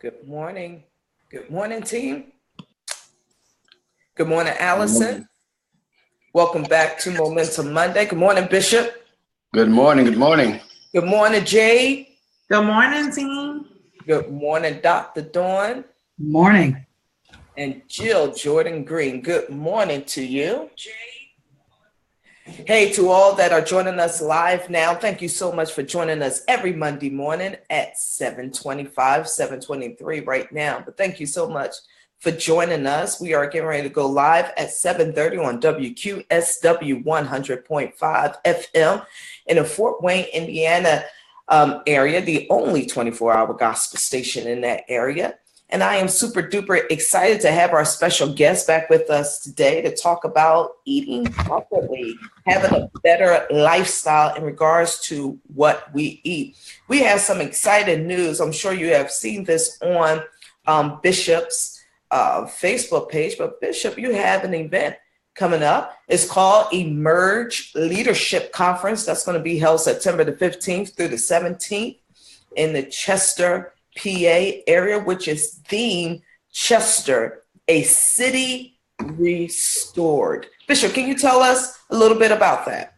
Good morning. Good morning, team. Good morning, Good Allison. morning. Welcome back to Momentum Monday. Good morning, Bishop. Good morning. Good morning. Good morning, Jade. Good morning, team. Good morning, Dr. Dawn. Morning. And Jill Jordan Green. Good morning to you. Hey, to all that are joining us live now, thank you so much for joining us every Monday morning at 7:25, 7:23 right now. But thank you so much for joining us. We are getting ready to go live at 7:30 on WQSW 100.5 FM in the Fort Wayne, Indiana area, the only 24-hour gospel station in that area. And I am super duper excited to have our special guest back with us today to talk about eating properly, having a better lifestyle in regards to what we eat. We have some exciting news. I'm sure you have seen this on Bishop's Facebook page, but Bishop, you have an event coming up. It's called Emerge Leadership Conference. That's going to be held September the 15th through the 17th in the Chester, PA area, which is themed Chester, a city restored. Bishop, can you tell us a little bit about that?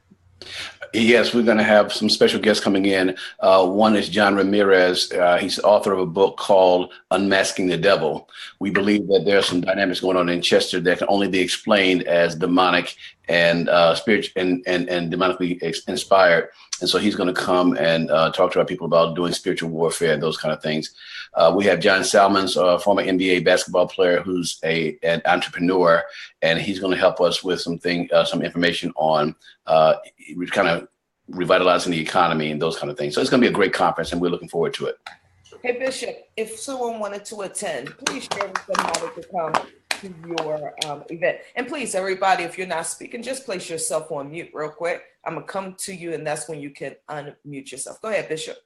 Yes, we're going to have some special guests coming in. One is John Ramirez. He's the author of a book called Unmasking the Devil. We believe that there are some dynamics going on in Chester that can only be explained as demonic and spiritual and demonically inspired. And so he's going to come and talk to our people about doing spiritual warfare and those kind of things. We have John Salmons, former NBA basketball player, who's an entrepreneur, and he's going to help us with some information on kind of revitalizing the economy and those kind of things. So it's going to be a great conference, and we're looking forward to it. Hey, Bishop, if someone wanted to attend, please share with them how they could come to your event. And please, everybody, if you're not speaking, just place yourself on mute real quick. I'm going to come to you, and that's when you can unmute yourself. Go ahead, Bishop.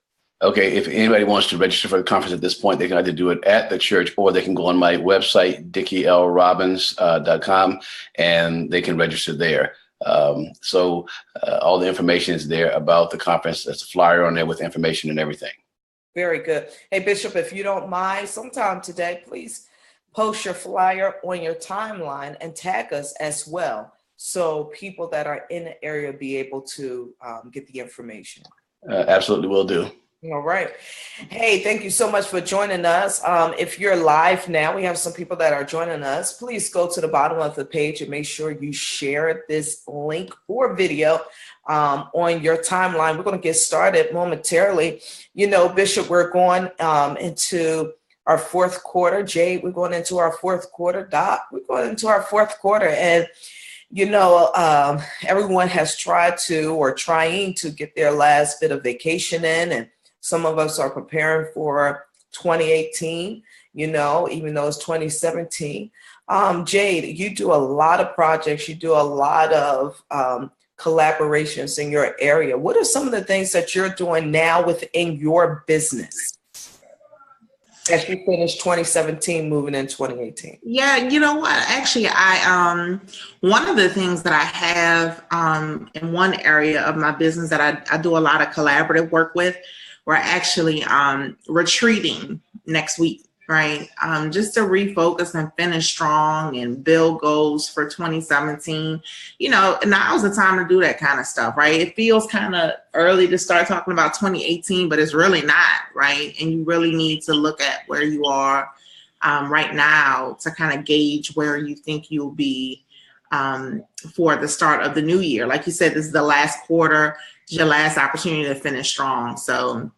Okay, if anybody wants to register for the conference at this point, they can either do it at the church or they can go on my website, dickielrobbins.com, and they can register there. So all the information is there about the conference. There's a flyer on there with information and everything. Very good. Hey, Bishop, if you don't mind, sometime today, please post your flyer on your timeline and tag us as well, so people that are in the area be able to get the information. Absolutely will do. All right. Hey, thank you so much for joining us. If you're live now, we have some people that are joining us. Please go to the bottom of the page and make sure you share this link or video on your timeline. We're going to get started momentarily. You know, Bishop, we're going into our fourth quarter. Jade, we're going into our fourth quarter. Doc, we're going into our fourth quarter. And you know, everyone has tried to or trying to get their last bit of vacation in, and some of us are preparing for 2018, you know, even though it's 2017. Jade, you do a lot of projects. You do a lot of collaborations in your area. What are some of the things that you're doing now within your business as you finish 2017, moving in 2018? Yeah, you know what? Actually, one of the things that I have in one area of my business that I do a lot of collaborative work with, we're actually retreating next week, right? Just to refocus and finish strong and build goals for 2017. You know, now's the time to do that kind of stuff, right? It feels kind of early to start talking about 2018, but it's really not, right? And you really need to look at where you are right now to kind of gauge where you think you'll be for the start of the new year. Like you said, this is the last quarter, your last opportunity to finish strong. So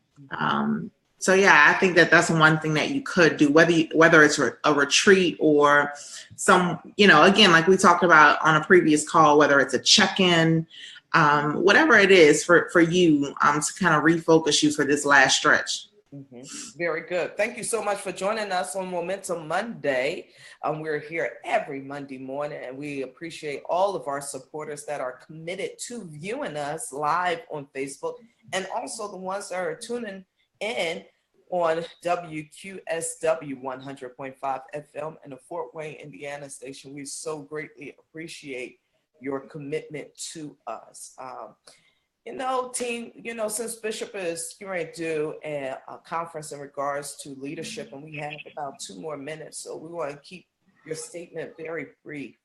yeah, I think that that's one thing that you could do, whether it's a retreat or some, you know, again, like we talked about on a previous call, whether it's a check-in, whatever it is for you to kind of refocus you for this last stretch. Mm-hmm. Very good. Thank you so much for joining us on Momentum Monday. We're here every Monday morning, and we appreciate all of our supporters that are committed to viewing us live on Facebook, and also the ones that are tuning in on WQSW 100.5 FM and the Fort Wayne, Indiana station. We so greatly appreciate your commitment to us. Team, since Bishop is going to do a conference in regards to leadership, and we have about 2 more minutes, so we want to keep your statement very brief.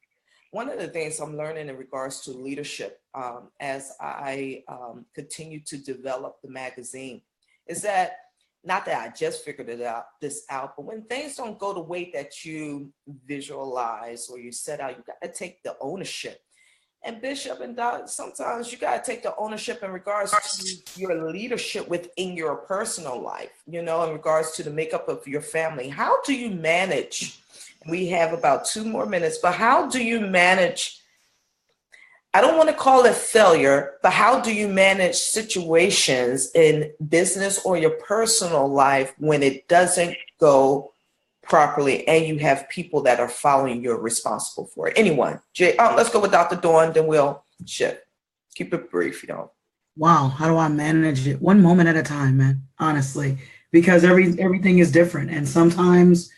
One of the things I'm learning in regards to leadership as I continue to develop the magazine is that, not that I just figured this out, but when things don't go the way that you visualize or you set out, you got to take the ownership. And Bishop and Doc, sometimes you got to take the ownership in regards to your leadership within your personal life, in regards to the makeup of your family. How do you manage? We have about 2 more minutes, but how do you manage? I don't want to call it failure, but how do you manage situations in business or your personal life when it doesn't go properly and you have people that are following you're responsible for it? Anyone? Jay, let's go with Dr. Dawn, then we'll shift. Keep it brief, Wow, how do I manage it? One moment at a time, man, honestly, because everything is different. And sometimes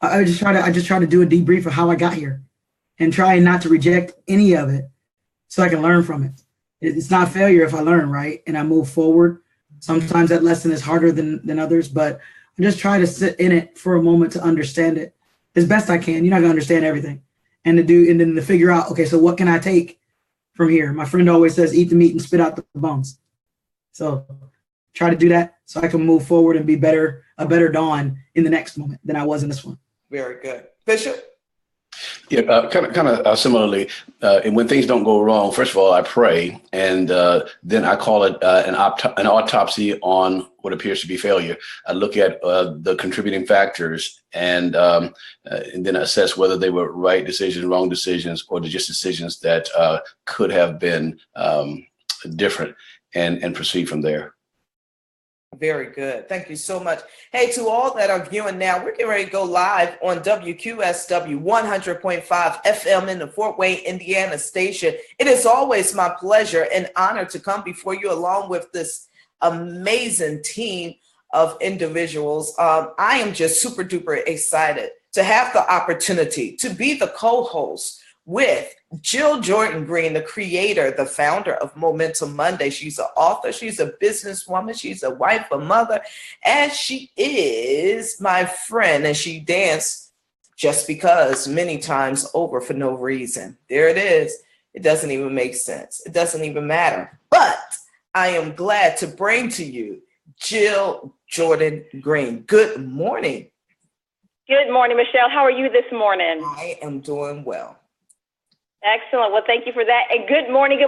I just try to do a debrief of how I got here and try not to reject any of it so I can learn from it. It's not failure if I learn, right? And I move forward. Sometimes that lesson is harder than others, but I just try to sit in it for a moment to understand it as best I can. You're not gonna understand everything. And then to figure out, okay, so what can I take from here? My friend always says, eat the meat and spit out the bones. So try to do that so I can move forward and be a better Dawn in the next moment than I was in this one. Very good. Bishop? Yeah, kind of similarly, and when things don't go wrong, first of all, I pray, and then I call it an autopsy on what appears to be failure. I look at the contributing factors and then assess whether they were right decisions, wrong decisions, or just decisions that could have been different, and proceed from there. Very good. Thank you so much. Hey, to all that are viewing now, we're getting ready to go live on WQSW 100.5 FM in the Fort Wayne, Indiana station. It is always my pleasure and honor to come before you along with this amazing team of individuals. I am just super duper excited to have the opportunity to be the co-host with Jill Jordan Green, the creator, the founder of Momentum Monday. She's an author, she's a businesswoman, she's a wife, a mother, and she is my friend, and she danced just because many times over for no reason. There it is. It doesn't even make sense. It doesn't even matter. But I am glad to bring to you Jill Jordan Green. Good morning. Good morning, Michelle. How are you this morning? I am doing well. Excellent. Well, thank you for that. And good morning,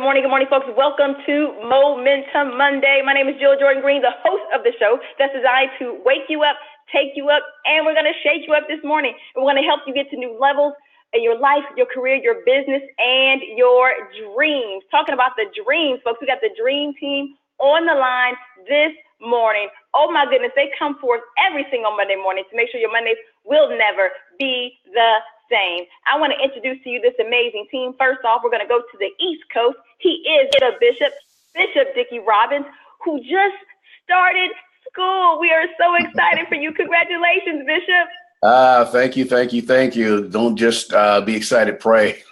folks. Welcome to Momentum Monday. My name is Jill Jordan Green, the host of the show that's designed to wake you up, take you up, and we're going to shake you up this morning. And we're going to help you get to new levels in your life, your career, your business, and your dreams. Talking about the dreams, folks, we got the dream team on the line this morning. Oh my goodness, they come forth every single Monday morning to make sure your Mondays will never be the same. I want to introduce to you this amazing team. First off, we're going to go to the East Coast. He is the Bishop Dickie Robbins, who just started school. We are so excited for you. Congratulations, Bishop. Thank you. Don't just be excited, pray.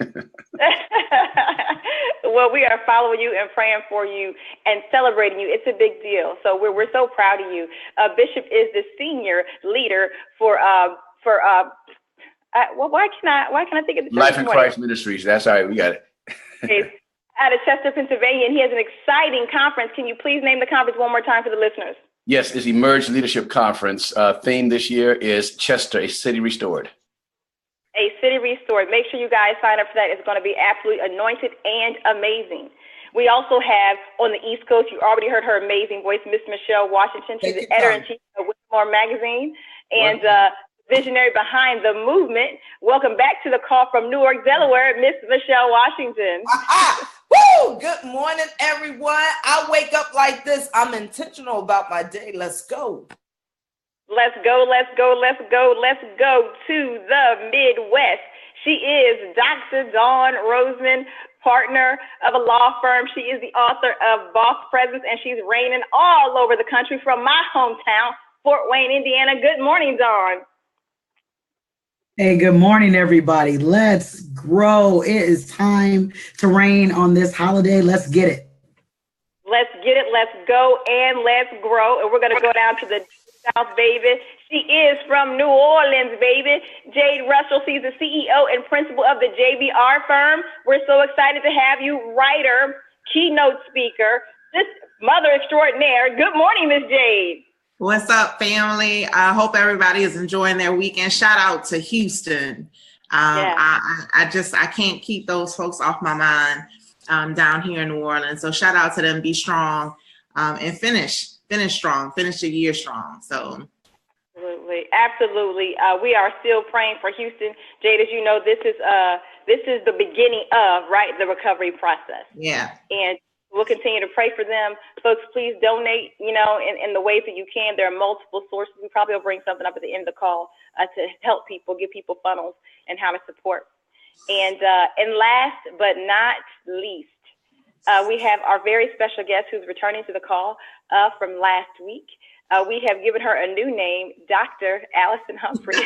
Well, we are following you and praying for you and celebrating you. It's a big deal. So we're so proud of you. Bishop is the senior leader for why can I think of the Life in Christ Ministries? That's all right. We got it. Out of Chester, Pennsylvania, and he has an exciting conference. Can you please name the conference one more time for the listeners? Yes, it's Emerge Leadership Conference. Theme this year is Chester, a City Restored. A City Restored. Make sure you guys sign up for that. It's going to be absolutely anointed and amazing. We also have on the East Coast, you already heard her amazing voice, Miss Michelle Washington. She's the editor-in-chief of Whitmore Magazine and visionary behind the movement. Welcome back to the call from Newark, Delaware, Miss Michelle Washington. Woo! Good morning, everyone. I wake up like this. I'm intentional about my day. Let's go. Let's go to the Midwest. She is Dr. Dawn Roseman, partner of a law firm. She is the author of Boss Presence, and she's reigning all over the country from my hometown, Fort Wayne, Indiana. Good morning, Dawn. Hey, good morning, everybody. Let's grow. It is time to reign on this holiday. Let's get it. Let's get it, let's go, and let's grow. And we're going to go down to the South, baby. She is from New Orleans, baby. Jade Russell, she's the CEO and principal of the JBR firm. We're so excited to have you, writer, keynote speaker, this mother extraordinaire. Good morning, Miss Jade. What's up, family? I hope everybody is enjoying their weekend. Shout out to Houston. I can't keep those folks off my mind down here in New Orleans. So shout out to them. Be strong and finish strong. Finish the year strong. So. Absolutely. We are still praying for Houston. Jade, as you know, this is the beginning of, right, the recovery process. Yeah. And we'll continue to pray for them. Folks, please donate, in the ways that you can. There are multiple sources. We probably will bring something up at the end of the call to help people, give people funnels and how to support. And last but not least, we have our very special guest who's returning to the call from last week. We have given her a new name, Dr. Allison Humphrey.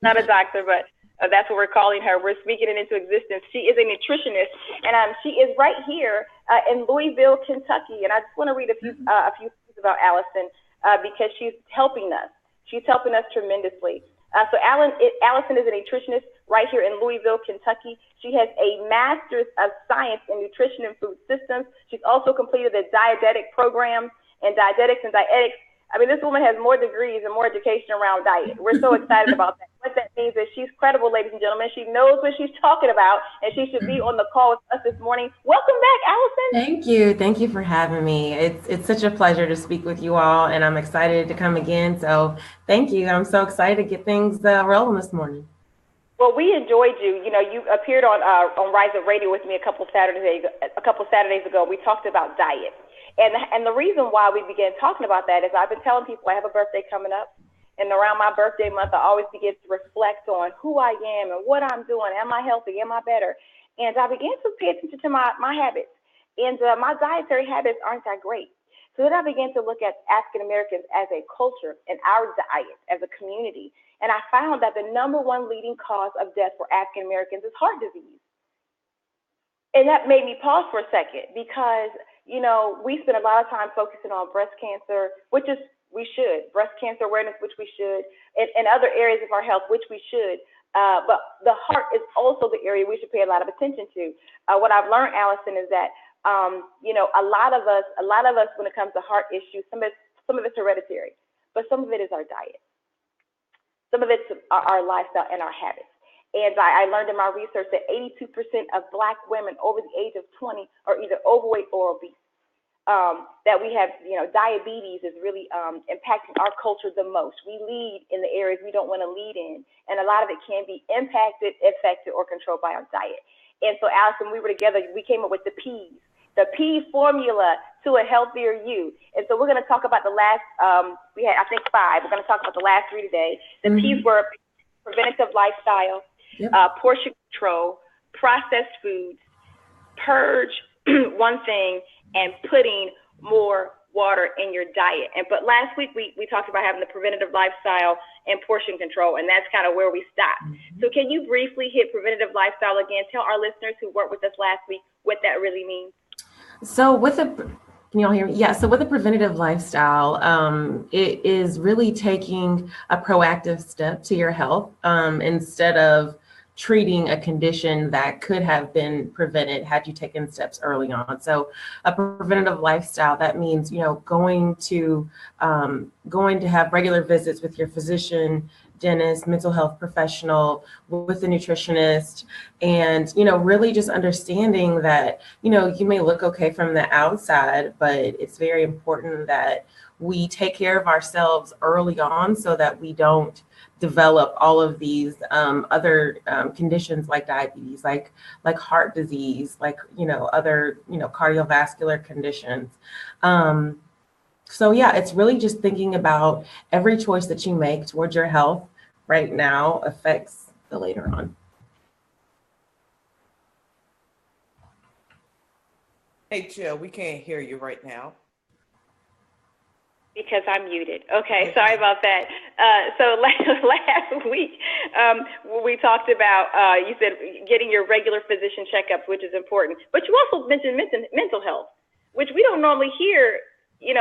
Not a doctor, but that's what we're calling her. We're speaking it into existence. She is a nutritionist, and she is right here in Louisville, Kentucky. And I just want to read a few things about Allison because she's helping us. She's helping us tremendously. So Allison is a nutritionist right here in Louisville, Kentucky. She has a master's of science in nutrition and food systems. She's also completed the dietetic program in dietetics and dietetics. I mean, this woman has more degrees and more education around diet. We're so excited about that. What that means is she's credible, ladies and gentlemen. She knows what she's talking about, and she should be on the call with us this morning. Welcome back, Allison. Thank you. Thank you for having me. It's such a pleasure to speak with you all, and I'm excited to come again. So thank you. I'm so excited to get things rolling this morning. Well, we enjoyed you. You appeared on Rise Up Radio with me a couple Saturdays ago. We talked about diet. And the reason why we began talking about that is I've been telling people I have a birthday coming up, and around my birthday month, I always begin to reflect on who I am and what I'm doing. Am I healthy? Am I better? And I began to pay attention to my habits, and my dietary habits aren't that great. So then I began to look at African Americans as a culture and our diet as a community. And I found that the number one leading cause of death for African Americans is heart disease. And that made me pause for a second because we spend a lot of time focusing on breast cancer, which is we should, breast cancer awareness, which we should, and other areas of our health, which we should. But the heart is also the area we should pay a lot of attention to. What I've learned, Allison, is that a lot of us, when it comes to heart issues, some of it's hereditary, but some of it is our diet. Some of it's our lifestyle and our habits. And I learned in my research that 82% of Black women over the age of 20 are either overweight or obese. That we have, diabetes is really impacting our culture the most. We lead in the areas we don't want to lead in. And a lot of it can be impacted, affected, or controlled by our diet. And so, Allison, we were together, we came up with the P's, the P formula to a healthier you. And so we're going to talk about the last, we had, I think, 5. We're going to talk about the last 3 today. The P's were preventative lifestyle, portion control, processed foods, purge one thing, and putting more water in your diet. But last week we talked about having the preventative lifestyle and portion control, and that's kind of where we stopped. So can you briefly hit preventative lifestyle again? Tell our listeners who worked with us last week what that really means. So can you all hear me? Yeah. So with a preventative lifestyle, it is really taking a proactive step to your health instead of treating a condition that could have been prevented had you taken steps early on. So a preventative lifestyle, that means, going to have regular visits with your physician, dentist, mental health professional, with a nutritionist, and, really just understanding that, you may look okay from the outside, but it's very important that we take care of ourselves early on so that we don't develop all of these other conditions like diabetes, like heart disease, other, cardiovascular conditions. So yeah, it's really just thinking about every choice that you make towards your health right now affects the later on. Hey, Jill, we can't hear you right now. Because I'm muted. Okay, sorry about that. So last week, we talked about, you said getting your regular physician checkups, which is important, but you also mentioned mental health. which we don't normally hear.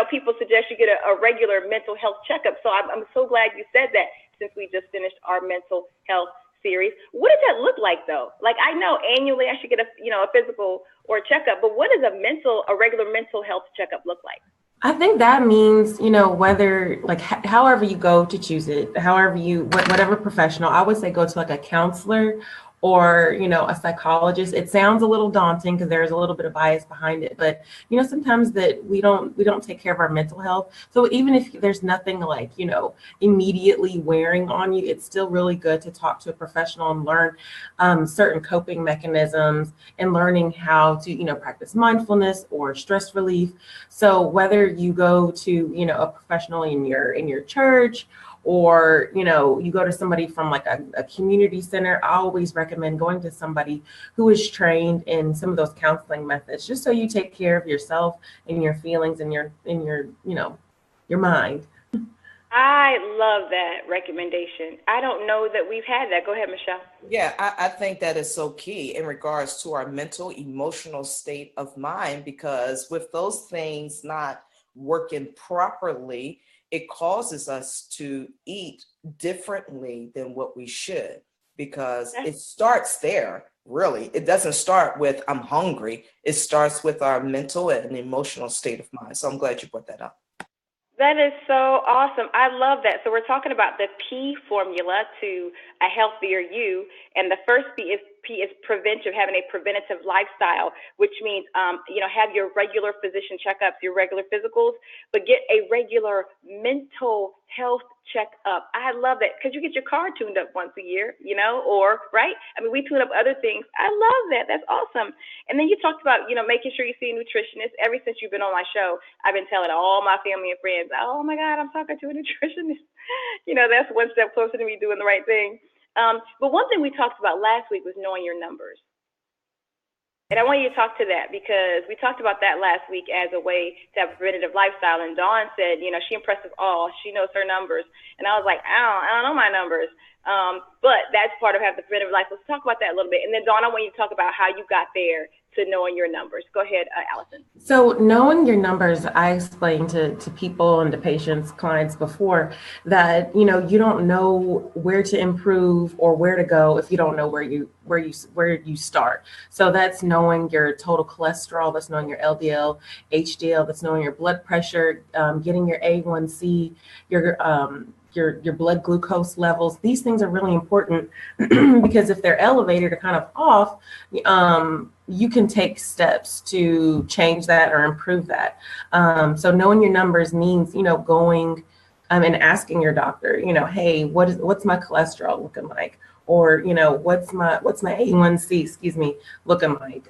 People suggest you get a regular mental health checkup. So I'm so glad you said that, since we just finished our mental health series. What does that look like, though? Like, I know annually I should get a physical or a checkup, but what does a regular mental health checkup look like? I think that means, whether, like, however you go to choose it, whatever professional, I would say go to like a counselor or, a psychologist. It sounds a little daunting because there's a little bit of bias behind it, but, sometimes that we don't take care of our mental health. So even if there's nothing like, immediately wearing on you, it's still really good to talk to a professional and learn certain coping mechanisms and learning how to, practice mindfulness or stress relief. So whether you go to, a professional in your church, or you go to somebody from like a community center, I always recommend going to somebody who is trained in some of those counseling methods, just so you take care of yourself and your feelings and your mind. I love that recommendation. I don't know that we've had that. Go ahead, Michelle. Yeah, I think that is so key in regards to our mental, emotional state of mind, because with those things not working properly, it causes us to eat differently than what we should, because it starts there, really. It doesn't start with, I'm hungry. It starts with our mental and emotional state of mind. So I'm glad you brought that up. That is so awesome. I love that. So we're talking about the P formula to a healthier you. And the first P is preventive, having a preventative lifestyle, which means, have your regular physician checkups, your regular physicals, but get a regular mental health checkup. I love that, because you get your car tuned up once a year, right? I mean, we tune up other things. I love that. That's awesome. And then you talked about, making sure you see a nutritionist. Ever since you've been on my show, I've been telling all my family and friends, oh my God, I'm talking to a nutritionist. That's one step closer to me doing the right thing. But one thing we talked about last week was knowing your numbers. And I want you to talk to that, because we talked about that last week as a way to have a preventative lifestyle. And Dawn said, she impresses all. She knows her numbers. And I was like, I don't know my numbers. But that's part of having the preventative life. Let's talk about that a little bit. And then Dawn, I want you to talk about how you got there to knowing your numbers. Go ahead, Allison. So knowing your numbers, I explained to people and to patients, clients before that, you don't know where to improve or where to go if you don't know where you start. So that's knowing your total cholesterol, that's knowing your LDL, HDL, that's knowing your blood pressure, getting your A1C, your blood glucose levels. These things are really important because if they're elevated or kind of off, you can take steps to change that or improve that. So knowing your numbers means, going and asking your doctor, hey, what's my cholesterol looking like? Or, what's my A1C, looking like?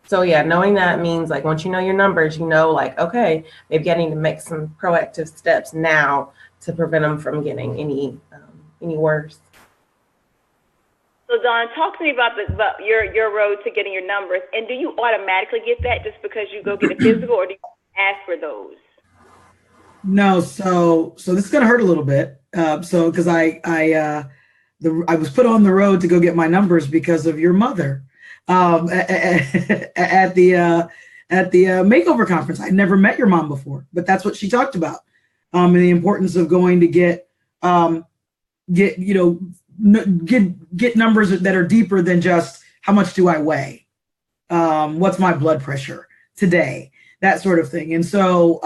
So yeah, knowing that means like, once you know your numbers, like, okay, maybe I need to make some proactive steps now to prevent them from getting any worse. So Dawn, talk to me about your road to getting your numbers. And do you automatically get that just because you go get a physical, or do you ask for those? No, so this is gonna hurt a little bit. Because I was put on the road to go get my numbers because of your mother at the makeover conference. I'd never met your mom before, but that's what she talked about, and the importance of going to get numbers that are deeper than just how much do I weigh, what's my blood pressure today, that sort of thing. And so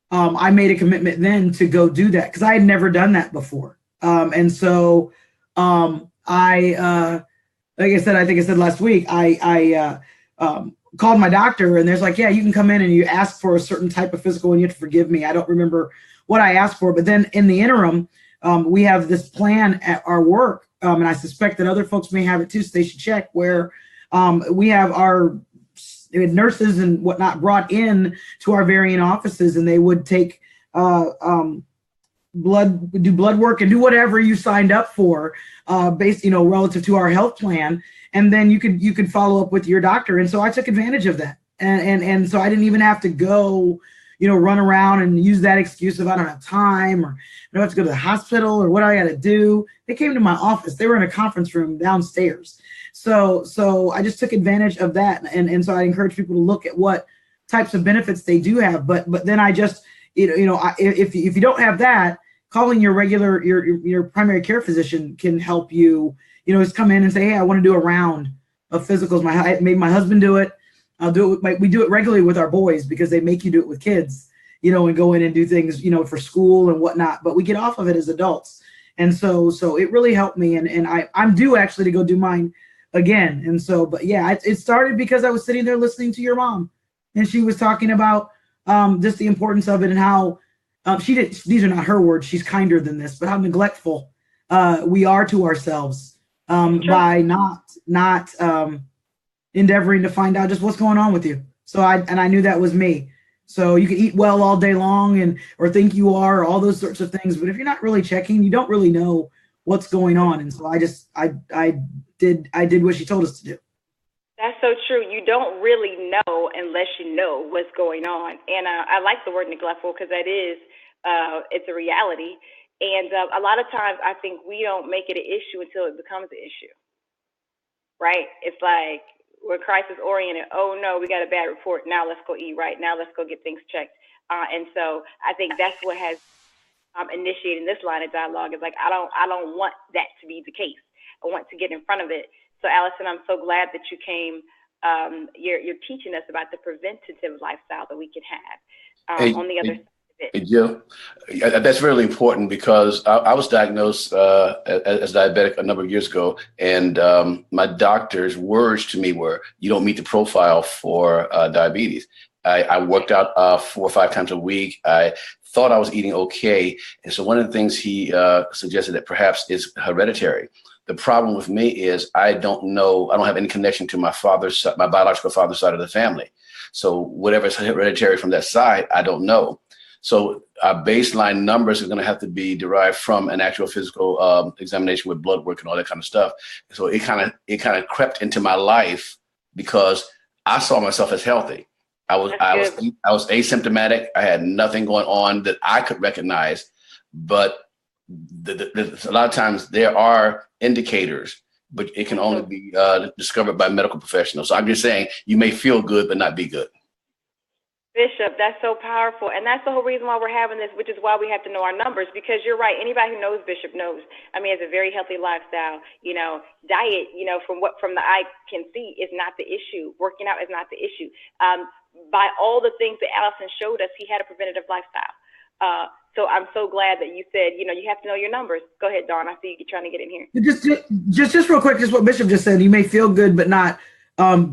I made a commitment then to go do that because I had never done that before. And so like I said, I think I said last week, I called my doctor, and there's like, yeah, you can come in and you ask for a certain type of physical, and you have to forgive me, I don't remember what I asked for. But then in the interim, we have this plan at our work, and I suspect that other folks may have it too, so they should check, where we have our nurses and whatnot brought in to our varying offices, and they would take do blood work and do whatever you signed up for, based, relative to our health plan. And then you could follow up with your doctor. And so I took advantage of that. And so I didn't even have to go, run around and use that excuse of I don't have time, or I don't have to go to the hospital, or what I got to do. They came to my office. They were in a conference room downstairs. So I just took advantage of that. And so I encourage people to look at what types of benefits they do have. But then I just, if you don't have that, calling your primary care physician can help you, just come in and say, hey, I want to do a round of physicals. I made my husband do it. I'll do it. We do it regularly with our boys because they make you do it with kids, and go in and do things, for school and whatnot. But we get off of it as adults. And so it really helped me. And I'm due actually to go do mine again. And so, but yeah, it started because I was sitting there listening to your mom, and she was talking about just the importance of it and how these are not her words, she's kinder than this, but how neglectful we are to ourselves by not endeavoring to find out just what's going on with you. So I knew that was me. So you can eat well all day long or think you are, or all those sorts of things. But if you're not really checking, you don't really know what's going on. And so I did what she told us to do. That's so true. You don't really know unless you know what's going on. And I like the word neglectful because that is, it's a reality. And a lot of times I think we don't make it an issue until it becomes an issue, right? It's like, we're crisis oriented. Oh no, we got a bad report. Now let's go eat right. Now let's go get things checked. And so I think that's what has initiated this line of dialogue. Is like I don't want that to be the case. I want to get in front of it. So Allison, I'm so glad that you came. You're teaching us about the preventative lifestyle that we can have on the other side. Hey, Jill, that's really important because I was diagnosed as diabetic a number of years ago, and my doctor's words to me were, you don't meet the profile for diabetes. I worked out 4 or 5 times a week. I thought I was eating okay. And so one of the things he suggested that perhaps is hereditary. The problem with me is I don't have any connection to my biological father's side of the family. So whatever is hereditary from that side, I don't know. So our baseline numbers are going to have to be derived from an actual physical examination with blood work and all that kind of stuff. So it kind of crept into my life because I saw myself as healthy. I was asymptomatic. I had nothing going on that I could recognize. But a lot of times there are indicators, but it can only be discovered by medical professionals. So I'm just saying you may feel good, but not be good. Bishop, that's so powerful. And that's the whole reason why we're having this, which is why we have to know our numbers, because you're right. Anybody who knows Bishop knows. I mean, it's a very healthy lifestyle. Diet, from the eye can see is not the issue. Working out is not the issue. By all the things that Allison showed us, he had a preventative lifestyle. So I'm so glad that you said, you have to know your numbers. Go ahead, Dawn. I see you trying to get in here. Just real quick, just what Bishop just said. You may feel good, but not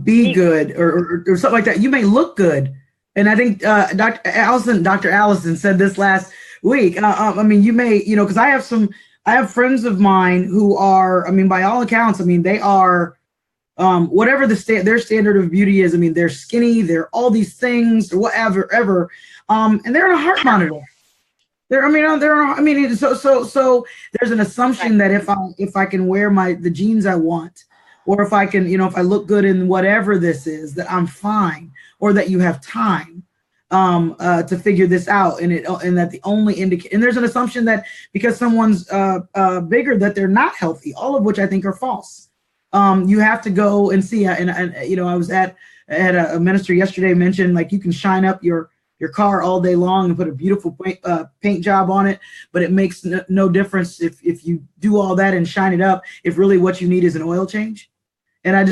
be good or something like that. You may look good. And I think Dr. Allison said this last week. I mean, you may, because I have friends of mine who are, I mean, by all accounts, I mean, they are, whatever their standard of beauty is. I mean, they're skinny, they're all these things, or whatever, and they're on a heart monitor. So there's an assumption that if I can wear the jeans I want, or if I can, if I look good in whatever this is, that I'm fine, or that you have time to figure this out, and that the only indicator, and there's an assumption that because someone's bigger that they're not healthy, all of which I think are false. You have to go and see, and I was at a minister yesterday mentioned like you can shine up your car all day long and put a beautiful paint job on it, but it makes no difference if you do all that and shine it up if really what you need is an oil change. And I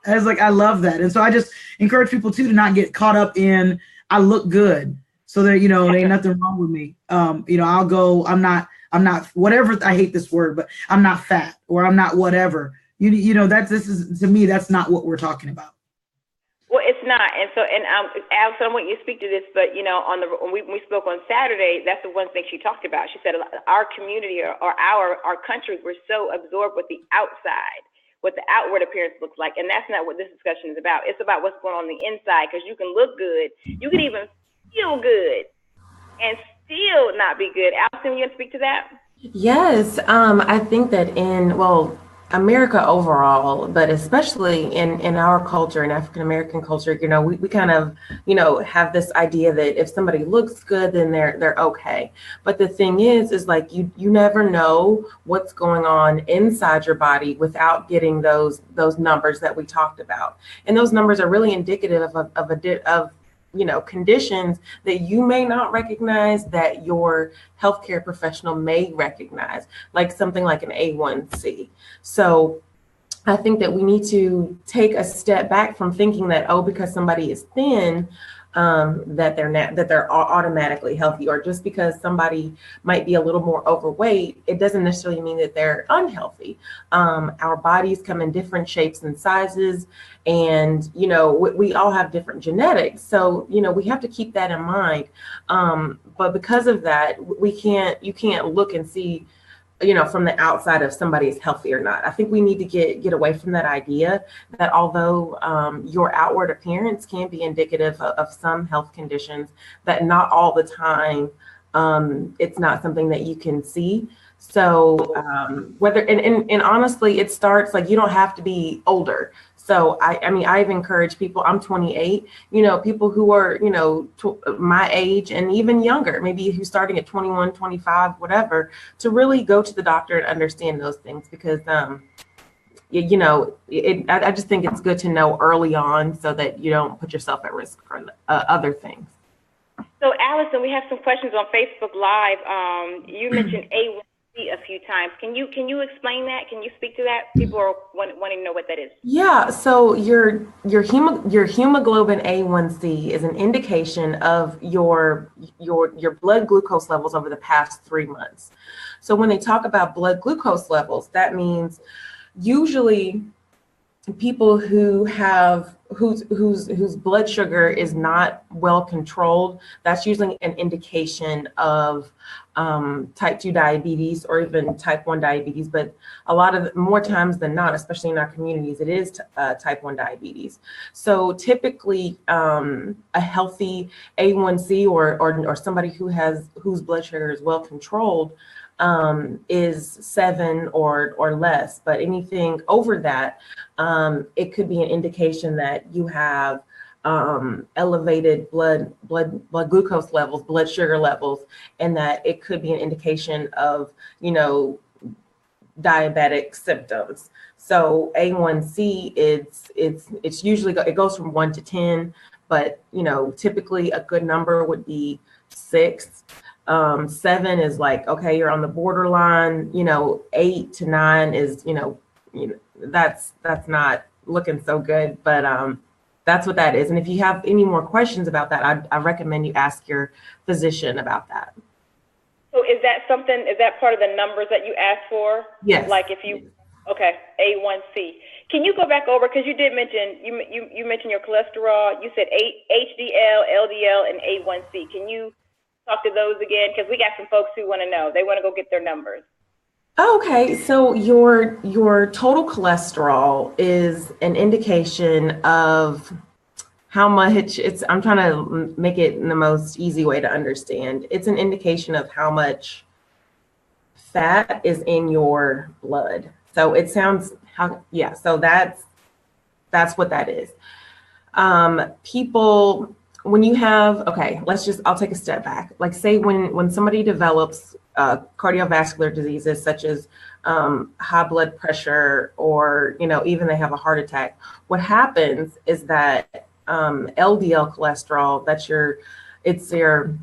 was like, I love that. And so I just encourage people too to not get caught up in, I look good. So that, there ain't nothing wrong with me. I'll go, I'm not whatever, I hate this word, but I'm not fat or I'm not whatever. To me, that's not what we're talking about. Well, it's not. And so, Allison, I want you to speak to this, but, when we spoke on Saturday, that's the one thing she talked about. She said our community or our country, we're so absorbed with the outside, what the outward appearance looks like. And that's not what this discussion is about. It's about what's going on the inside, because you can look good. You can even feel good and still not be good. Allison, you want to speak to that? Yes. I think that America overall, but especially in our culture, in African American culture, we kind of, have this idea that if somebody looks good, then they're okay. But the thing is like you never know what's going on inside your body without getting those numbers that we talked about. And those numbers are really indicative of conditions that you may not recognize, that your healthcare professional may recognize, like something like an A1C. So I think that we need to take a step back from thinking that, because somebody is thin, that they're automatically healthy, or just because somebody might be a little more overweight, it doesn't necessarily mean that they're unhealthy. Our bodies come in different shapes and sizes, and we all have different genetics, so we have to keep that in mind. But because of that, you can't look and see from the outside if somebody is healthy or not. I think we need to get away from that idea that although your outward appearance can be indicative of some health conditions, that not all the time it's not something that you can see. So whether, and honestly, it starts like, you don't have to be older. So I've encouraged people, I'm 28, people who are, my age and even younger, maybe who's starting at 21, 25, whatever, to really go to the doctor and understand those things, because, I just think it's good to know early on so that you don't put yourself at risk for other things. So Allison, we have some questions on Facebook Live. You mentioned A1C a few times. Can you explain that? Can you speak to that? People are wanting to know what that is. Yeah. So your hemoglobin A1C is an indication of your blood glucose levels over the past 3 months. So when they talk about blood glucose levels, that means usually people whose blood sugar is not well controlled, that's usually an indication of type 2 diabetes or even type 1 diabetes. But a lot of more times than not, especially in our communities, it is type 1 diabetes. So typically a healthy A1C or somebody whose blood sugar is well controlled is 7 or less, but anything over that, it could be an indication that you have elevated blood glucose levels, blood sugar levels, and that it could be an indication of, diabetic symptoms. So A1C, it's usually, it goes from 1 to 10, but, typically a good number would be 6. 7 is like, okay, you're on the borderline, 8 to 9 is, that's not looking so good, but that's what that is. And if you have any more questions about that, I recommend you ask your physician about that. So is that part of the numbers that you asked for? Yes. Like if you, okay, A1C. Can you go back over, because you did mention, you mentioned your cholesterol, you said HDL, LDL, and A1C. Can you talk to those again? Because we got some folks who want to know. They want to go get their numbers. Okay, so your total cholesterol is an indication of how much I'm trying to make it in the most easy way to understand. It's an indication of how much fat is in your blood. So it sounds, so that's what that is. People, when you have, I'll take a step back. Like say when somebody develops cardiovascular diseases such as high blood pressure, or, even they have a heart attack, what happens is that LDL cholesterol,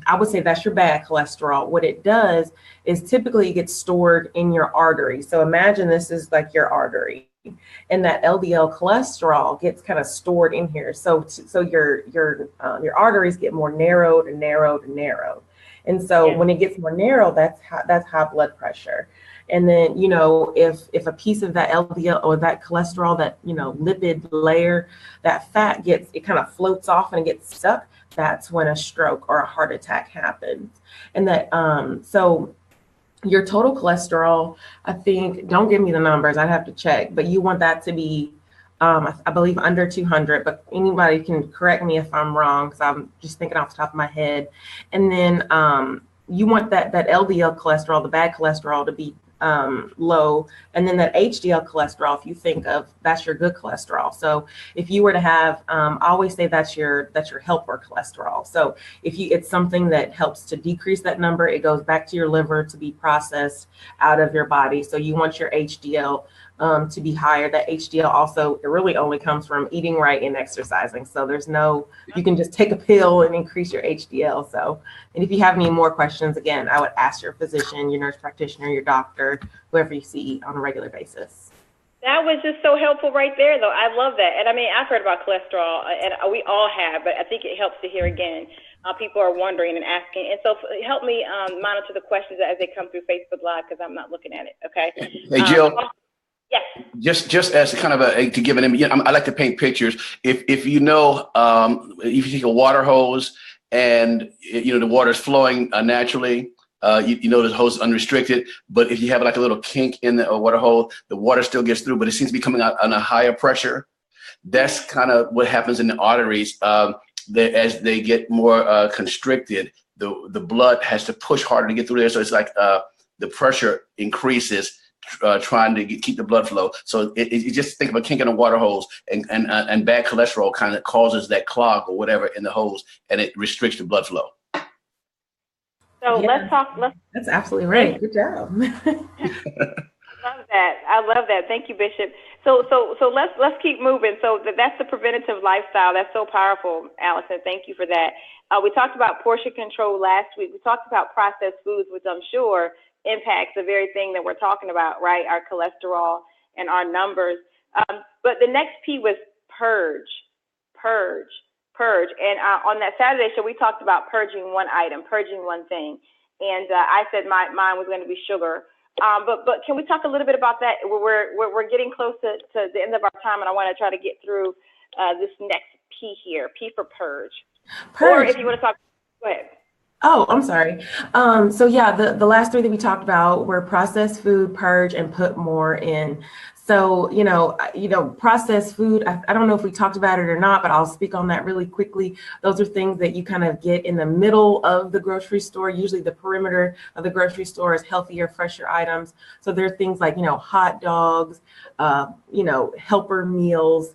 I would say that's your bad cholesterol. What it does is typically it gets stored in your artery. So imagine this is like your artery, and that LDL cholesterol gets kind of stored in here. So your arteries get more narrowed and narrowed and narrowed. And so when it gets more narrow, that's high blood pressure. And then, if a piece of that LDL or that cholesterol, that, lipid layer, that fat it kind of floats off and it gets stuck, that's when a stroke or a heart attack happens. And that, so your total cholesterol, I think, don't give me the numbers, I'd have to check, but you want that to be, I believe, under 200, but anybody can correct me if I'm wrong, because I'm just thinking off the top of my head. And then you want that LDL cholesterol, the bad cholesterol, to be low. And then that HDL cholesterol, if you think of, that's your good cholesterol. So if you were to have, I always say that's your helper cholesterol. So if it's something that helps to decrease that number, it goes back to your liver to be processed out of your body. So you want your HDL to be higher. That HDL also, it really only comes from eating right and exercising. So there's no, you can just take a pill and increase your HDL. So, and if you have any more questions, again, I would ask your physician, your nurse practitioner, your doctor, whoever you see on a regular basis. That was just so helpful right there, though. I love that. And I mean, I've heard about cholesterol, and we all have, but I think it helps to hear again. People are wondering and asking. And so help me monitor the questions as they come through Facebook Live, because I'm not looking at it, okay? Hey, Jill. Yes. Just as kind of to give an image, I like to paint pictures. If you know, if you take a water hose and the water is flowing naturally, you know the hose is unrestricted. But if you have like a little kink in the water hose, the water still gets through, but it seems to be coming out on a higher pressure. That's kind of what happens in the arteries. As they get more constricted, the blood has to push harder to get through there. So it's like the pressure increases. Trying to keep the blood flow. So you just think of a kink in a water hose, and bad cholesterol kind of causes that clog or whatever in the hose, and it restricts the blood flow. So let's talk. That's absolutely right. Good job. I love that. Thank you, Bishop. So let's keep moving. So that's the preventative lifestyle. That's so powerful, Allison. Thank you for that. We talked about portion control last week. We talked about processed foods, which I'm sure impacts the very thing that we're talking about, right? Our cholesterol and our numbers. But the next P was purge. And on that Saturday show, we talked about purging one item, purging one thing. And I said mine was going to be sugar. But can we talk a little bit about that? We're getting close to the end of our time, and I want to try to get through this next P here, P for purge. Or if you want to talk, go ahead. Oh, I'm sorry. So yeah, the last three that we talked about were processed food, purge, and put more in. So, processed food, I don't know if we talked about it or not, but I'll speak on that really quickly. Those are things that you kind of get in the middle of the grocery store. Usually the perimeter of the grocery store is healthier, fresher items. So there are things like, hot dogs, helper meals,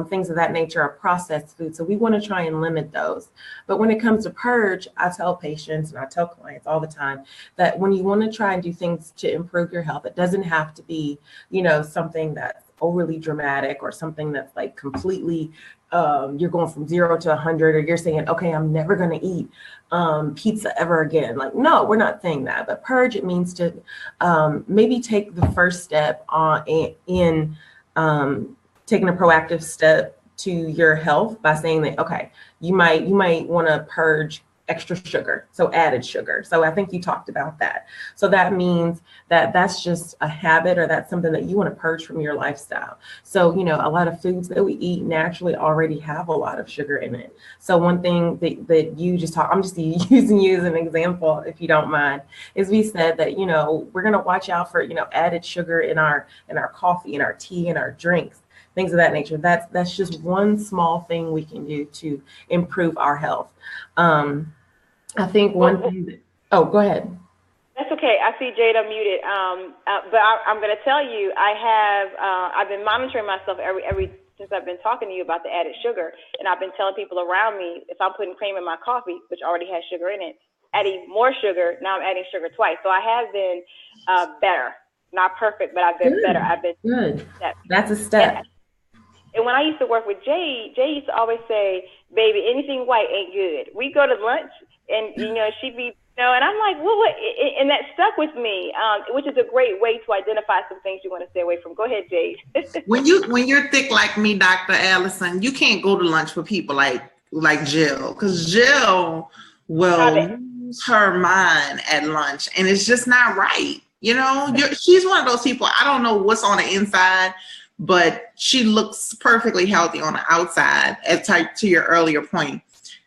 things of that nature are processed food. So we want to try and limit those. But when it comes to purge, I tell patients and I tell clients all the time that when you want to try and do things to improve your health, it doesn't have to be, something that's overly dramatic or something that's like completely, you're going from 0 to 100, or you're saying, okay, I'm never going to eat pizza ever again. Like, no, we're not saying that. But purge, it means to maybe take the first step in taking a proactive step to your health by saying that, okay, you might want to purge extra sugar, so added sugar. So I think you talked about that. So that means that that's just a habit, or that's something that you want to purge from your lifestyle. So, a lot of foods that we eat naturally already have a lot of sugar in it. So one thing that you just talked, I'm just using you as an example, if you don't mind, is we said that, we're going to watch out for, added sugar in our coffee, in our tea, in our drinks, things of that nature. That's just one small thing we can do to improve our health. I think one thing go ahead. That's okay. I see Jada muted. But I'm going to tell you, I've been monitoring myself every since I've been talking to you about the added sugar, and I've been telling people around me, if I'm putting cream in my coffee, which already has sugar in it, adding more sugar, now I'm adding sugar twice. So I have been better, not perfect, but I've been better. I've been good. That's a step. And when I used to work with Jay used to always say, baby, anything white ain't good. We go to lunch and, she'd be, and I'm like, well, what? And that stuck with me, which is a great way to identify some things you want to stay away from. Go ahead, Jay. When you're thick like me, Dr. Allison, you can't go to lunch with people like Jill, because Jill will lose her mind at lunch, and it's just not right. She's one of those people, I don't know what's on the inside, but she looks perfectly healthy on the outside. To your earlier point,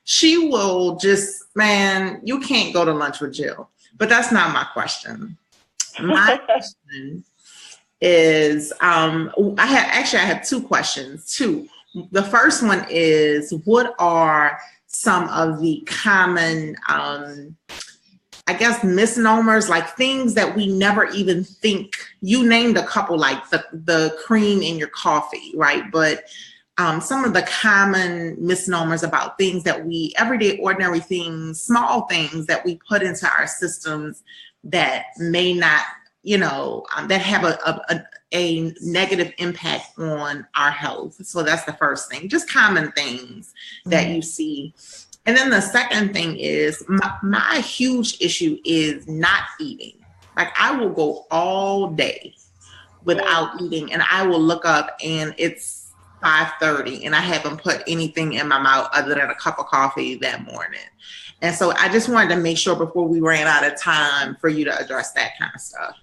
she will just, you can't go to lunch with Jill. But that's not my question. My question is, I have two questions too. The first one is, what are some of the common, I guess, misnomers, like things that we never even think. You named a couple, like the cream in your coffee, right? But some of the common misnomers about things that we, everyday, ordinary things, small things that we put into our systems that may not, that have a negative impact on our health. So that's the first thing, just common things that you see. And then the second thing is my huge issue is not eating. Like I will go all day without eating, and I will look up and it's 5:30 and I haven't put anything in my mouth other than a cup of coffee that morning. And so I just wanted to make sure before we ran out of time for you to address that kind of stuff.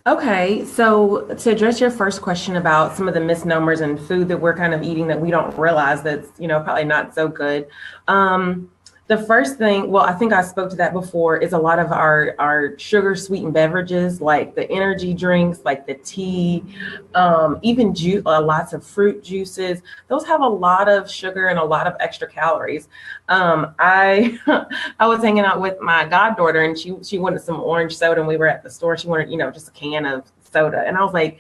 Okay, so to address your first question about some of the misnomers and food that we're kind of eating that we don't realize that's, probably not so good. The first thing, well, I think I spoke to that before, is a lot of our sugar sweetened beverages, like the energy drinks, like the tea, even lots of fruit juices. Those have a lot of sugar and a lot of extra calories. I was hanging out with my goddaughter and she wanted some orange soda, and we were at the store. She wanted, just a can of soda. And I was like,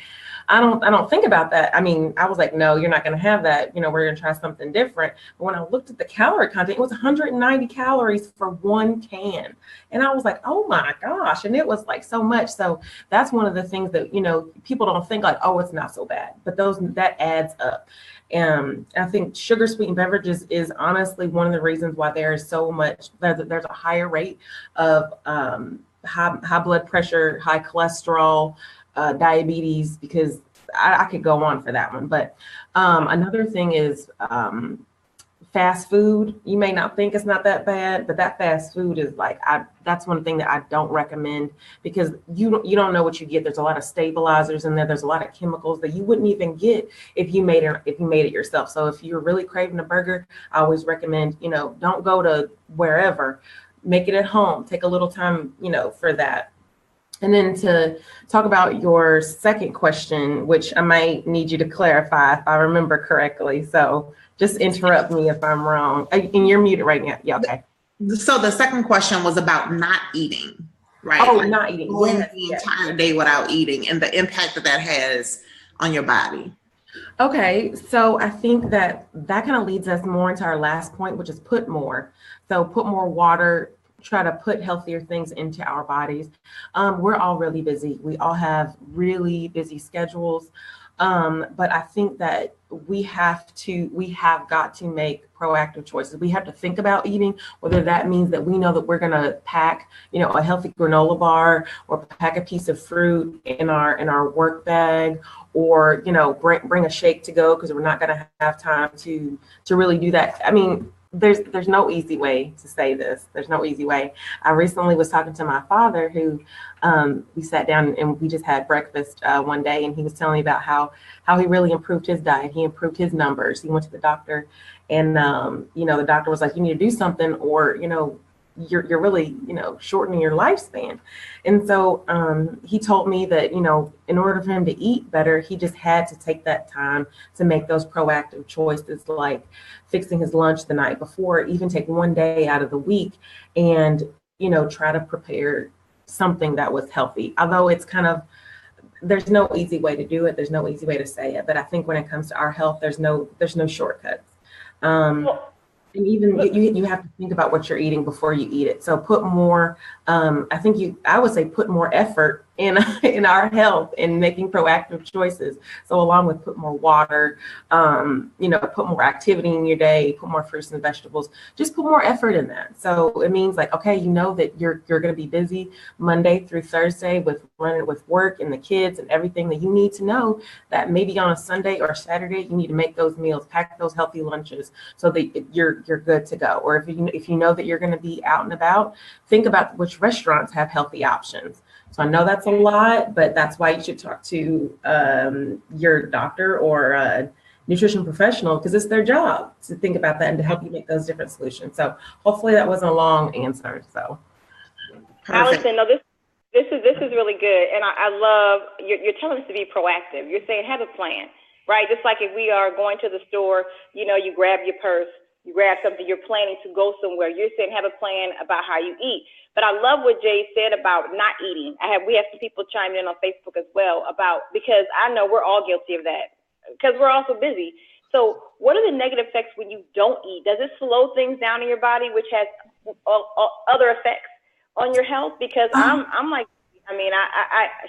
I don't think about that. I mean, I was like, no, you're not going to have that. We're going to try something different. But when I looked at the calorie content, it was 190 calories for one can. And I was like, oh my gosh. And it was like so much. So that's one of the things that, people don't think like, oh, it's not so bad, but that adds up. I think sugar sweetened beverages is honestly one of the reasons why there's a higher rate of high blood pressure, high cholesterol, diabetes, because I could go on for that one. But another thing is fast food. You may not think it's not that bad, but that fast food is that's one thing that I don't recommend, because you don't know what you get. There's a lot of stabilizers in there. There's a lot of chemicals that you wouldn't even get if you made it yourself. So if you're really craving a burger, I always recommend, don't go to wherever, make it at home, take a little time, for that. And then to talk about your second question, which I might need you to clarify if I remember correctly. So just interrupt me if I'm wrong. And you're muted right now. Yeah, okay. So the second question was about not eating, right? Oh, not eating. Going the entire day without eating and the impact that has on your body. Okay, so I think that kind of leads us more into our last point, which is put more. So put more water, try to put healthier things into our bodies. We're all really busy. We all have really busy schedules. But I think that we have got to make proactive choices. We have to think about eating, whether that means that we know that we're going to pack, a healthy granola bar or pack a piece of fruit in our work bag, or, bring a shake to go, because we're not going to have time to really do that. I mean, there's no easy way to say this. There's no easy way. I recently was talking to my father, who we sat down and we just had breakfast one day, and he was telling me about how he really improved his diet. He improved his numbers. He went to the doctor, and the doctor was like, you need to do something, or you're really shortening your lifespan. And so he told me that in order for him to eat better, he just had to take that time to make those proactive choices, like fixing his lunch the night before, even take one day out of the week and try to prepare something that was healthy. Although it's there's no easy way to do it, there's no easy way to say it, but I think when it comes to our health, there's no shortcuts. And even you have to think about what you're eating before you eat it. So put more, I would say put more effort in our health and making proactive choices. So along with put more water, put more activity in your day, put more fruits and vegetables, just put more effort in that. So it means like, okay, that you're going to be busy Monday through Thursday with work and the kids and everything, that you need to know that maybe on a Sunday or Saturday, you need to make those meals, pack those healthy lunches so that you're good to go. Or if you know that you're going to be out and about, think about which restaurants have healthy options. So I know that's a lot, but that's why you should talk to your doctor or a nutrition professional, because it's their job to think about that and to help you make those different solutions. So hopefully that wasn't a long answer. So Allison, no, this is really good, and I love you're telling us to be proactive. You're saying have a plan, right? Just like if we are going to the store, you grab your purse, You grab something, you're planning to go somewhere. You're saying have a plan about how you eat. But I love what Jay said about not eating. We have some people chiming in on Facebook as well because I know we're all guilty of that because we're also busy. So what are the negative effects when you don't eat? Does it slow things down in your body, which has other effects on your health? Because I'm like,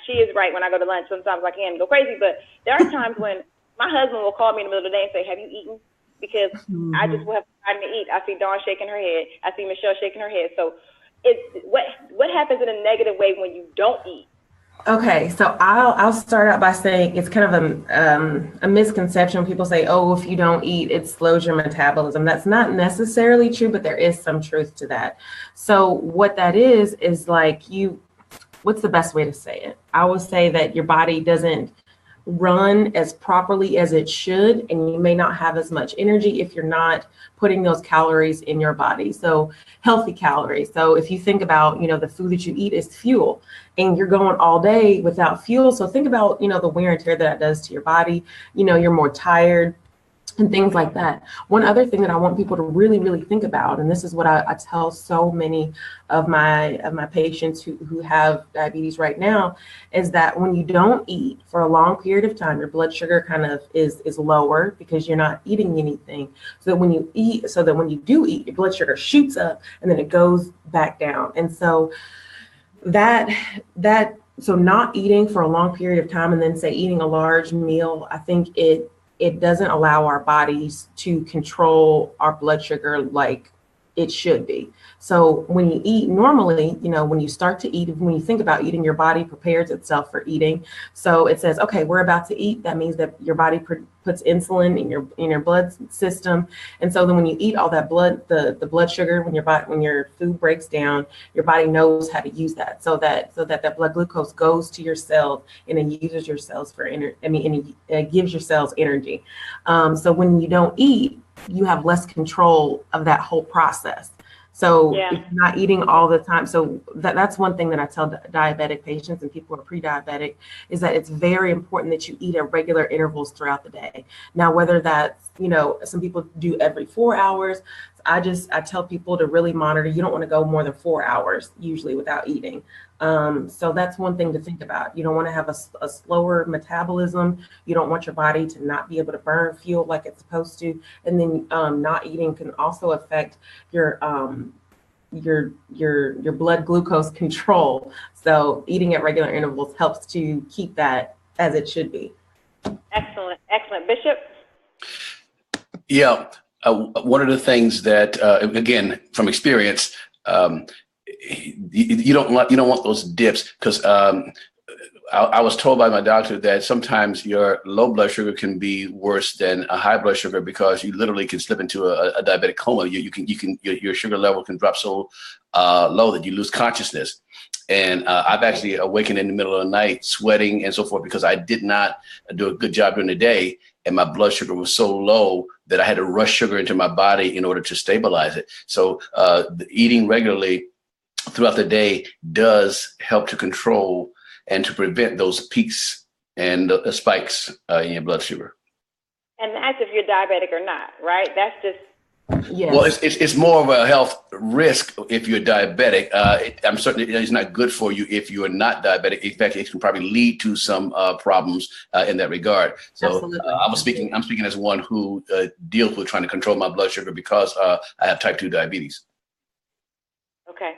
she is right. When I go to lunch, sometimes I can go crazy, but there are times when my husband will call me in the middle of the day and say, have you eaten? Because I just will have time to eat. I see Dawn shaking her head. I see Michelle shaking her head. So what happens in a negative way when you don't eat? Okay, so I'll start out by saying it's kind of a misconception when people say, oh, if you don't eat, it slows your metabolism. That's not necessarily true, but there is some truth to that. So what that is like what's the best way to say it? I would say that your body doesn't run as properly as it should, and you may not have as much energy if you're not putting those calories in your body. So healthy calories. So if you think about, the food that you eat is fuel, and you're going all day without fuel. So think about, the wear and tear that does to your body. You're more tired and things like that. One other thing that I want people to really, really think about, and this is what I tell so many of my patients who have diabetes right now, is that when you don't eat for a long period of time, your blood sugar kind of is lower because you're not eating anything. So that when you do eat, your blood sugar shoots up and then it goes back down. And so so not eating for a long period of time and then say eating a large meal, I think it doesn't allow our bodies to control our blood sugar like it should be. So when you eat normally, when you start to eat, when you think about eating, your body prepares itself for eating. So it says, okay, we're about to eat. That means that your body puts insulin in your blood system. And so then when you eat all that blood, the blood sugar, when your food breaks down, your body knows how to use that so that blood glucose goes to your cells and it uses your cells for it gives your cells energy. So when you don't eat, you have less control of that whole process. So if you're not eating all the time, so that's one thing that I tell diabetic patients and people who are pre-diabetic is that it's very important that you eat at regular intervals throughout the day. Now, whether that's, some people do every 4 hours. I tell people to really monitor. You don't want to go more than 4 hours usually without eating. So that's one thing to think about. You don't want to have a slower metabolism. You don't want your body to not be able to burn fuel like it's supposed to. And then not eating can also affect your blood glucose control. So eating at regular intervals helps to keep that as it should be. Excellent. Bishop? Yeah. One of the things that, again, from experience, you don't want those dips because I was told by my doctor that sometimes your low blood sugar can be worse than a high blood sugar because you literally can slip into a diabetic coma. Your sugar level can drop so low that you lose consciousness. And I've actually awakened in the middle of the night, sweating and so forth, because I did not do a good job during the day. And my blood sugar was so low that I had to rush sugar into my body in order to stabilize it. So eating regularly throughout the day does help to control and to prevent those peaks and spikes in your blood sugar. And that's if you're diabetic or not, right? That's just. Yes. Well, it's more of a health risk if you're diabetic. I'm certain it's not good for you if you are not diabetic. In fact, it can probably lead to some problems in that regard. So I'm speaking as one who deals with trying to control my blood sugar because I have type 2 diabetes. Okay.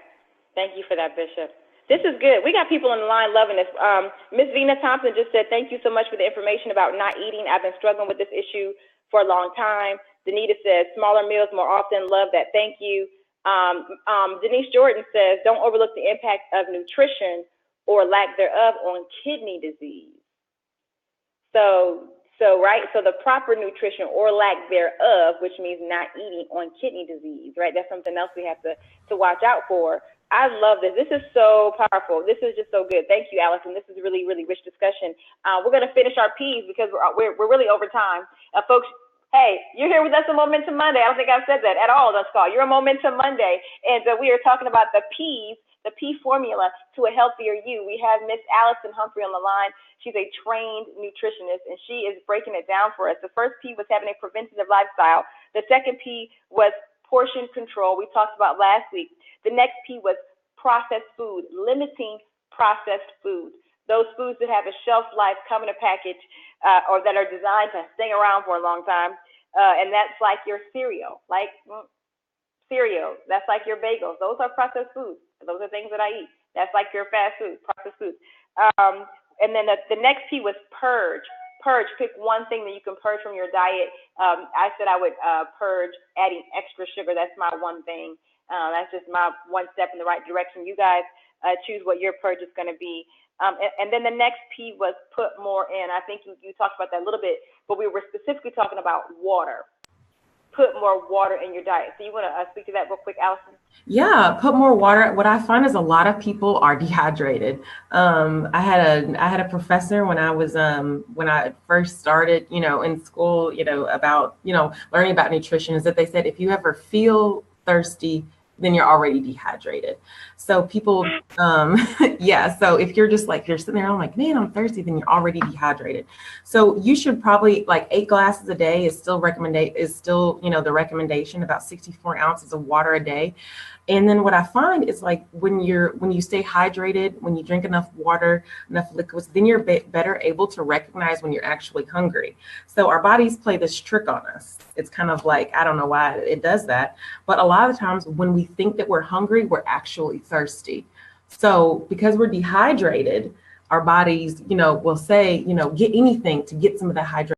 Thank you for that, Bishop. This is good. We got people on the line loving this. Ms. Vina Thompson just said, thank you so much for the information about not eating. I've been struggling with this issue for a long time. Danita says, smaller meals more often. Love that. Thank you. Denise Jordan says, don't overlook the impact of nutrition or lack thereof on kidney disease. So the proper nutrition or lack thereof, which means not eating, on kidney disease, right? That's something else we have to watch out for. I love this. This is so powerful. This is just so good. Thank you, Allison. This is really, really rich discussion. We're going to finish our P's because we're really over time. Folks, hey, you're here with us on Momentum Monday. I don't think I've said that at all, thus far. You're on Momentum Monday, and we are talking about the P's, the P formula to a healthier you. We have Miss Allison Humphrey on the line. She's a trained nutritionist, and she is breaking it down for us. The first P was having a preventative lifestyle. The second P was portion control. We talked about last week. The next P was processed food, limiting processed food. Those foods that have a shelf life, come in a package, or that are designed to stay around for a long time. And that's like your cereal, That's like your bagels. Those are processed foods. Those are things that I eat. That's like your fast food, processed foods. And then the next P was purge. Purge, pick one thing that you can purge from your diet. I said I would purge adding extra sugar. That's my one thing. That's just my one step in the right direction. You guys choose what your purge is going to be. And then the next P was put more in. I think you talked about that a little bit, but we were specifically talking about water. Put more water in your diet. So you want to speak to that real quick, Allison? Yeah, put more water. What I find is a lot of people are dehydrated. I had a professor when I was when I first started, in school, about learning about nutrition, is that they said if you ever feel thirsty, then you're already dehydrated. So people, yeah. So if you're just like, you're sitting there, I'm like, man, I'm thirsty, then you're already dehydrated. So you should probably, like, 8 glasses a day is still the recommendation, about 64 ounces of water a day. And then what I find is, like, when you stay hydrated, when you drink enough water, enough liquids, then you're better able to recognize when you're actually hungry. So our bodies play this trick on us. It's kind of like, I don't know why it does that, but a lot of times when we think that we're hungry, we're actually thirsty. So because we're dehydrated, our bodies, will say, get anything to get some of that hydration.